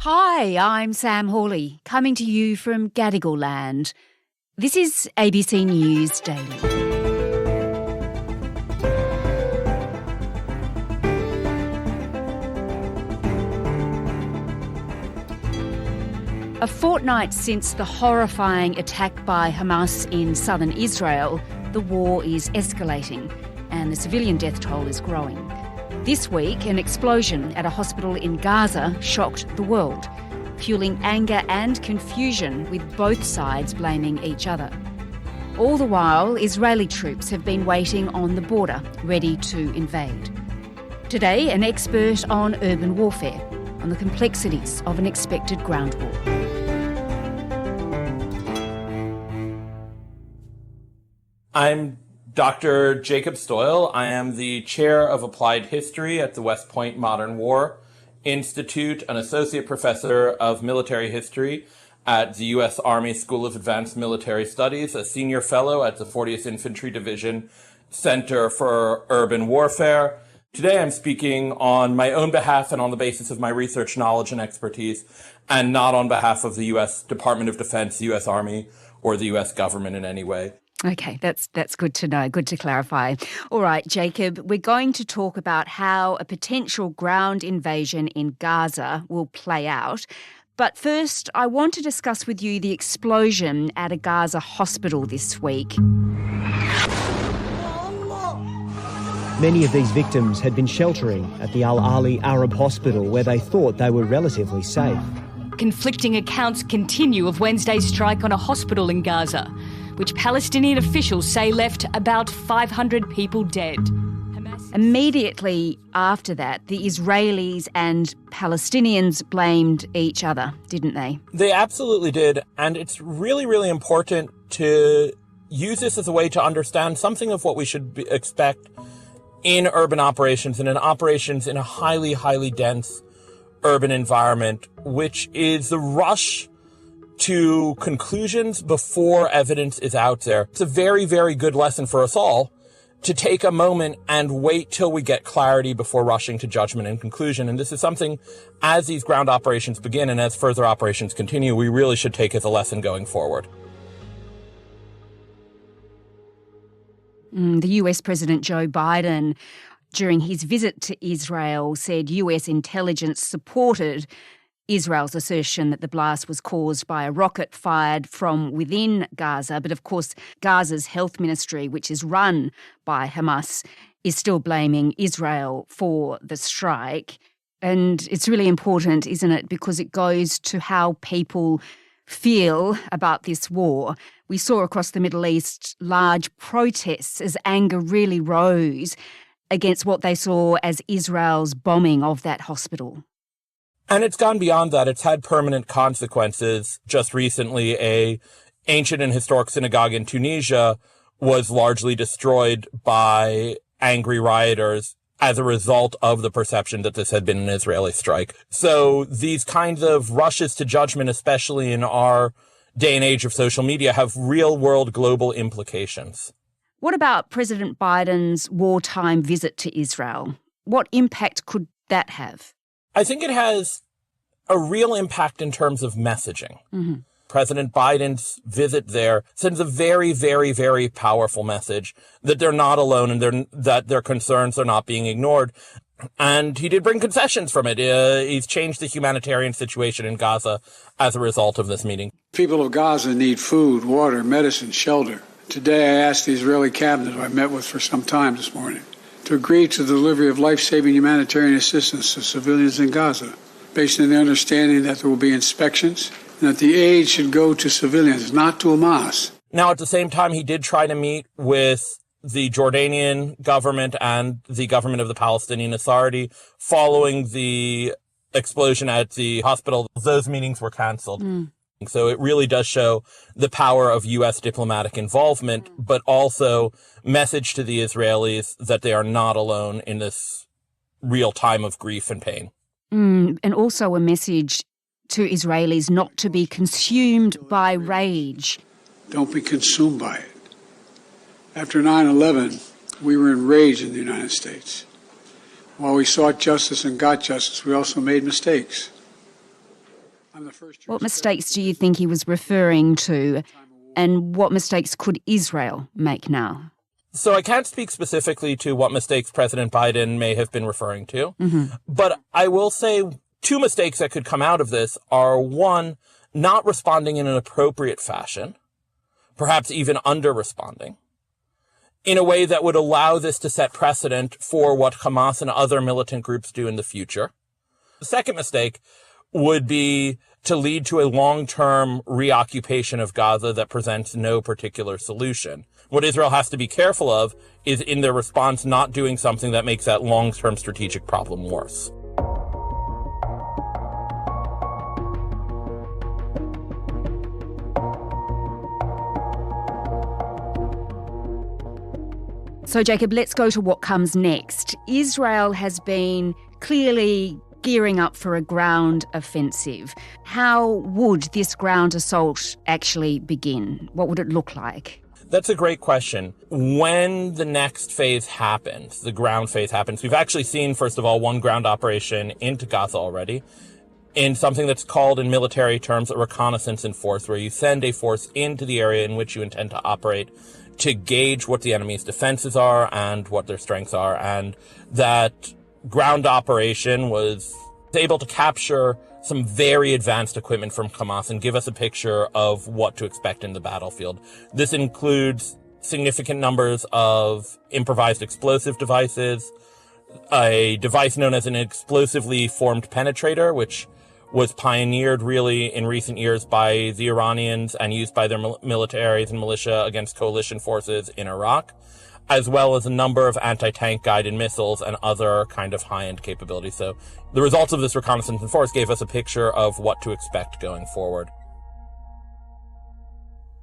Hi, I'm Sam Hawley, coming to you from Gadigal land. This is ABC News Daily. A fortnight since the horrifying attack by Hamas in southern Israel, the war is escalating and the civilian death toll is growing. This week, an explosion at a hospital in Gaza shocked the world, fueling anger and confusion with both sides blaming each other. All the while, Israeli troops have been waiting on the border, ready to invade. Today, an expert on urban warfare, on the complexities of an expected ground war. I'm Dr. Jacob Stoil. I am the chair of applied history at the West Point Modern War Institute, an associate professor of military history at the U.S. Army School of Advanced Military Studies, a senior fellow at the 40th Infantry Division Center for Urban Warfare. Today I'm speaking on my own behalf and on the basis of my research knowledge and expertise, and not on behalf of the U.S. Department of Defense, the U.S. Army, or the U.S. government in any way. Okay, that's good to know, good to clarify. All right, Jacob, we're going to talk about how a potential ground invasion in Gaza will play out. But first, I want to discuss with you the explosion at a Gaza hospital this week. Many of these victims had been sheltering at the Al Ali Arab Hospital where they thought they were relatively safe. Conflicting accounts continue of Wednesday's strike on a hospital in Gaza, which Palestinian officials say left about 500 people dead. Immediately after that, the Israelis and Palestinians blamed each other, didn't they? They absolutely did, and it's really, really important to use this as a way to understand something of what we should expect in urban operations and in operations in a highly, highly dense urban environment, which is the rush to conclusions before evidence is out there. It's a very, very good lesson for us all to take a moment and wait till we get clarity before rushing to judgment and conclusion. And this is something, as these ground operations begin and as further operations continue, we really should take as a lesson going forward. The US President Joe Biden, during his visit to Israel, said US intelligence supported Israel's assertion that the blast was caused by a rocket fired from within Gaza. But of course, Gaza's health ministry, which is run by Hamas, is still blaming Israel for the strike. And it's really important, isn't it? Because it goes to how people feel about this war. We saw across the Middle East large protests as anger really rose against what they saw as Israel's bombing of that hospital. And it's gone beyond that. It's had permanent consequences. Just recently, a ancient and historic synagogue in Tunisia was largely destroyed by angry rioters as a result of the perception that this had been an Israeli strike. So these kinds of rushes to judgment, especially in our day and age of social media, have real-world global implications. What about President Biden's wartime visit to Israel? What impact could that have? I think it has a real impact in terms of messaging. Mm-hmm. President Biden's visit there sends a very, very, very powerful message that they're not alone and that their concerns are not being ignored. And he did bring concessions from it. He's changed the humanitarian situation in Gaza as a result of this meeting. People of Gaza need food, water, medicine, shelter. Today, I asked the Israeli cabinet, who I met with for some time this morning, to agree to the delivery of life-saving humanitarian assistance to civilians in Gaza, based on the understanding that there will be inspections and that the aid should go to civilians, not to Hamas. Now, at the same time, he did try to meet with the Jordanian government and the government of the Palestinian Authority following the explosion at the hospital. Those meetings were canceled. So it really does show the power of U.S. diplomatic involvement, but also message to the Israelis that they are not alone in this real time of grief and pain. And also a message to Israelis not to be consumed by rage. Don't be consumed by it. After 9/11, we were enraged in the United States. While we sought justice and got justice, we also made mistakes. What mistakes do you think he was referring to, and what mistakes could Israel make now? So I can't speak specifically to what mistakes President Biden may have been referring to, but I will say two mistakes that could come out of this are, one, not responding in an appropriate fashion, perhaps even under-responding, in a way that would allow this to set precedent for what Hamas and other militant groups do in the future. The second mistake would be to lead to a long-term reoccupation of Gaza that presents no particular solution. What Israel has to be careful of is, in their response, not doing something that makes that long-term strategic problem worse. So, Jacob, let's go to what comes next. Israel has been clearly gearing up for a ground offensive. How would this ground assault actually begin? What would it look like? That's a great question. When the next phase happens, the ground phase happens, we've actually seen, first of all, one ground operation into Gaza already, in something that's called in military terms a reconnaissance in force, where you send a force into the area in which you intend to operate to gauge what the enemy's defenses are and what their strengths are. And that ground operation was able to capture some very advanced equipment from Hamas and give us a picture of what to expect in the battlefield. This includes significant numbers of improvised explosive devices, a device known as an explosively formed penetrator, which was pioneered really in recent years by the Iranians and used by their militaries and militia against coalition forces in Iraq, as well as a number of anti-tank guided missiles and other kind of high-end capabilities. So the results of this reconnaissance in force gave us a picture of what to expect going forward.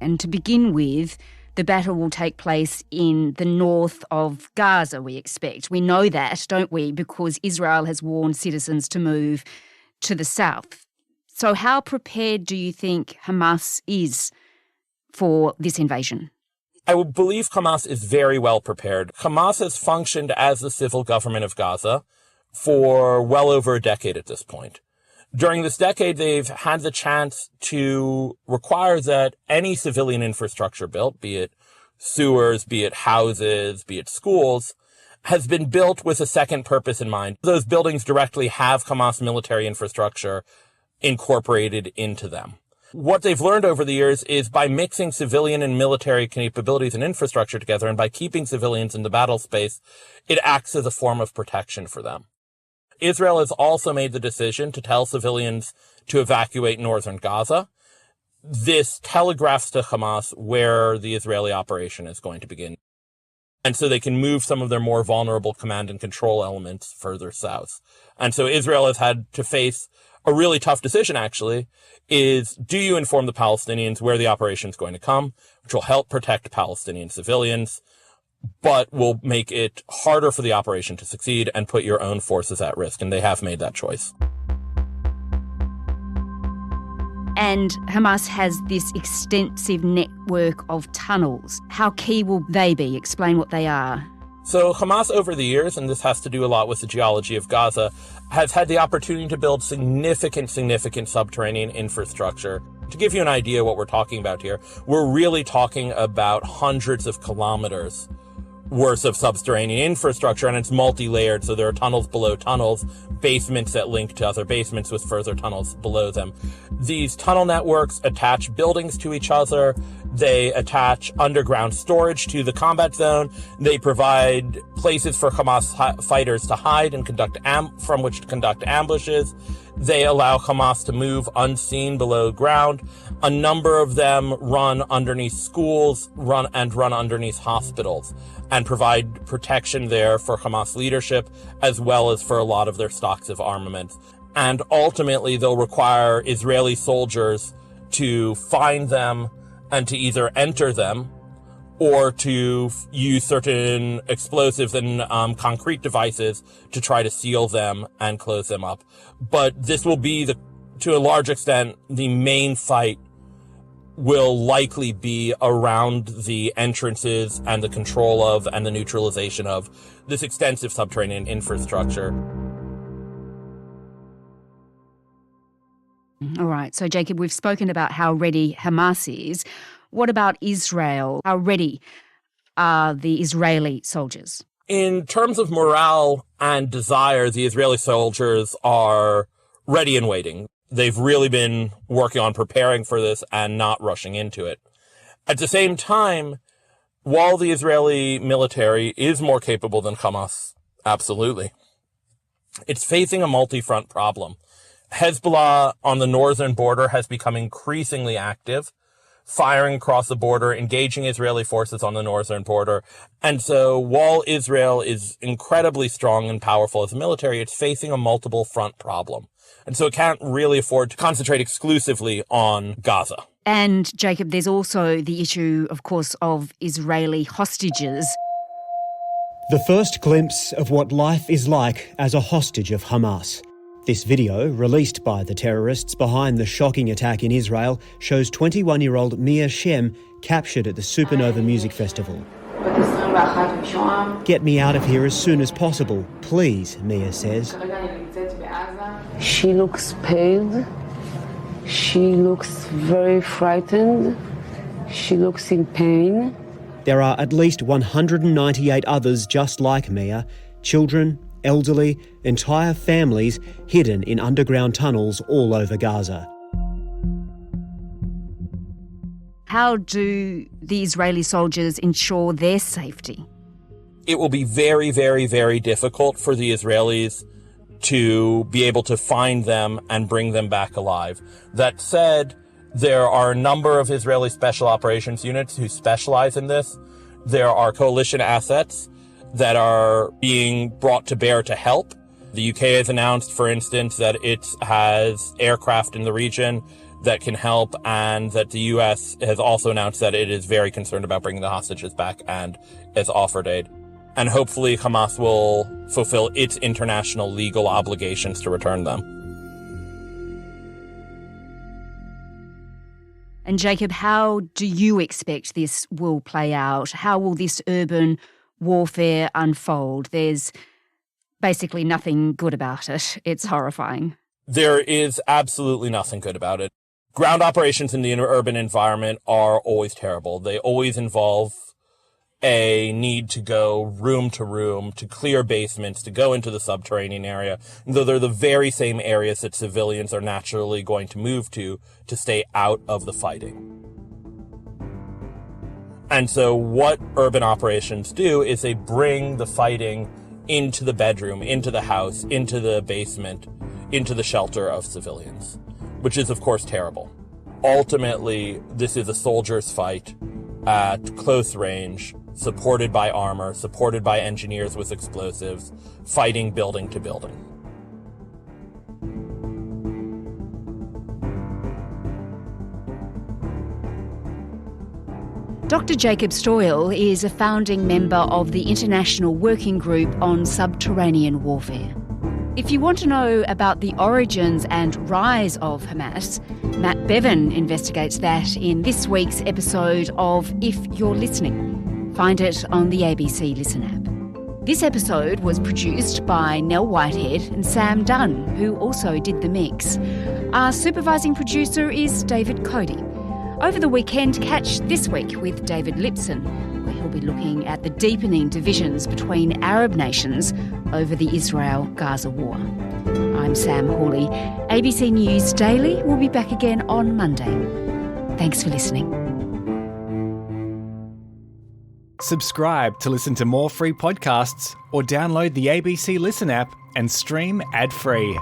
And to begin with, the battle will take place in the north of Gaza, we expect. We know that, don't we? Because Israel has warned citizens to move to the south. So how prepared do you think Hamas is for this invasion? I would believe Hamas is very well prepared. Hamas has functioned as the civil government of Gaza for well over a decade at this point. During this decade, they've had the chance to require that any civilian infrastructure built, be it sewers, be it houses, be it schools, has been built with a second purpose in mind. Those buildings directly have Hamas military infrastructure incorporated into them. What they've learned over the years is by mixing civilian and military capabilities and infrastructure together, and by keeping civilians in the battle space, it acts as a form of protection for them. Israel has also made the decision to tell civilians to evacuate northern Gaza. This telegraphs to Hamas where the Israeli operation is going to begin. And so they can move some of their more vulnerable command and control elements further south. And so Israel has had to face a really tough decision, actually, is do you inform the Palestinians where the operation is going to come, which will help protect Palestinian civilians, but will make it harder for the operation to succeed and put your own forces at risk. And they have made that choice. And Hamas has this extensive network of tunnels. How key will they be? Explain what they are. So Hamas over the years, and this has to do a lot with the geology of Gaza, has had the opportunity to build significant subterranean infrastructure. To give you an idea what we're talking about here, we're really talking about hundreds of kilometers worth of subterranean infrastructure, and it's multi-layered, so there are tunnels below tunnels, basements that link to other basements with further tunnels below them. These tunnel networks attach buildings to each other. They attach underground storage to the combat zone. They provide places for Hamas fighters to hide and from which to conduct ambushes. They allow Hamas to move unseen below ground. A number of them run underneath schools, run underneath hospitals, and provide protection there for Hamas leadership, as well as for a lot of their stocks of armaments. And ultimately, they'll require Israeli soldiers to find them and to either enter them or to use certain explosives and concrete devices to try to seal them and close them up. But this will be, to a large extent, the main fight will likely be around the entrances and the control of and the neutralization of this extensive subterranean infrastructure. All right. So, Jacob, we've spoken about how ready Hamas is. What about Israel? How ready are the Israeli soldiers? In terms of morale and desire, the Israeli soldiers are ready and waiting. They've really been working on preparing for this and not rushing into it. At the same time, while the Israeli military is more capable than Hamas, absolutely, it's facing a multi-front problem. Hezbollah on the northern border has become increasingly active, firing across the border, engaging Israeli forces on the northern border. And so while Israel is incredibly strong and powerful as a military, it's facing a multiple front problem. And so it can't really afford to concentrate exclusively on Gaza. And, Jacob, there's also the issue, of course, of Israeli hostages. The first glimpse of what life is like as a hostage of Hamas. This video, released by the terrorists behind the shocking attack in Israel, shows 21-year-old Mia Shem captured at the Supernova Music Festival. "Get me out of here as soon as possible, please," Mia says. She looks pale. She looks very frightened. She looks in pain. There are at least 198 others just like Mia, children, elderly, entire families hidden in underground tunnels all over Gaza. How do the Israeli soldiers ensure their safety? It will be very, very, very difficult for the Israelis to be able to find them and bring them back alive. That said, there are a number of Israeli special operations units who specialize in this. There are coalition assets that are being brought to bear to help. The UK has announced, for instance, that it has aircraft in the region that can help, and that the US has also announced that it is very concerned about bringing the hostages back and has offered aid. And hopefully Hamas will fulfill its international legal obligations to return them. And Jacob, how do you expect this will play out? How will this urban warfare unfold? There's basically nothing good about it. It's horrifying. There is absolutely nothing good about it. Ground operations in the urban environment are always terrible. They always involve a need to go room to room, to clear basements, to go into the subterranean area, though they're the very same areas that civilians are naturally going to move to stay out of the fighting. And so what urban operations do is they bring the fighting into the bedroom, into the house, into the basement, into the shelter of civilians, which is, of course, terrible. Ultimately, this is a soldier's fight at close range, supported by armor, supported by engineers with explosives, fighting building to building. Dr. Jacob Stoil is a founding member of the International Working Group on Subterranean Warfare. If you want to know about the origins and rise of Hamas, Matt Bevan investigates that in this week's episode of If You're Listening. Find it on the ABC Listen app. This episode was produced by Nell Whitehead and Sam Dunn, who also did the mix. Our supervising producer is David Cody. Over the weekend, catch This Week with David Lipson, where he'll be looking at the deepening divisions between Arab nations over the Israel-Gaza war. I'm Sam Hawley. ABC News Daily will be back again on Monday. Thanks for listening. Subscribe to listen to more free podcasts or download the ABC Listen app and stream ad-free.